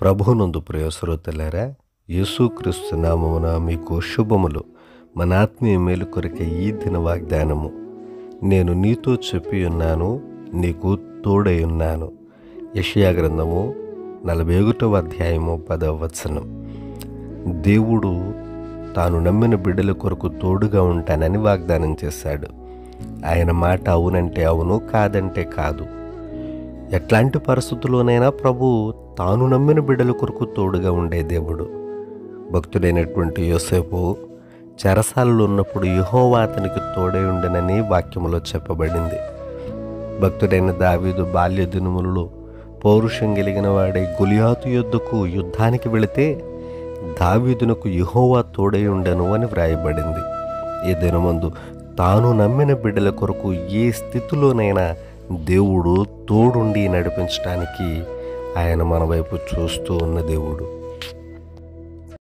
ప్రభువునందు ప్రియ శ్రోతలారా, యేసుక్రీస్తు నామమున మీకు శుభములు. మన ఆత్మీయ మేలు కొరకే ఈ దిన వాగ్దానము. నేను నీతో చెప్పి ఉన్నాను, నీకు తోడై ఉన్నాను. యెషయా గ్రంథము 41వ అధ్యాయము 10వ వచనం. దేవుడు తాను నమ్మిన బిడ్డల కొరకు తోడుగా ఉంటానని వాగ్దానం చేశాడు. ఆయన మాట అవునంటే అవును, కాదంటే కాదు. ఎట్లాంటి పరిస్థితుల్లోనైనా ప్రభు తాను నమ్మిన బిడ్డల కొరకు తోడుగా ఉండే దేవుడు. భక్తుడైనటువంటి యోసేపు చెరసాలలో ఉన్నప్పుడు యెహోవా అతనికి తోడై ఉండనని వాక్యములో చెప్పబడింది. భక్తుడైన దావీదు బాల్య దినములలో పౌరుషం కలిగిన వాడై గొలియాతు యుద్ధకు యుద్ధానికి వెళితే దావీదునకు యెహోవా తోడై ఉండను అని వ్రాయబడింది. ఈ దినమందు తాను నమ్మిన బిడ్డల కొరకు ఏ స్థితిలోనైనా దేవుడు తోడుండి నడిపించడానికి ఆయన మన వైపు చూస్తూ ఉన్న దేవుడు.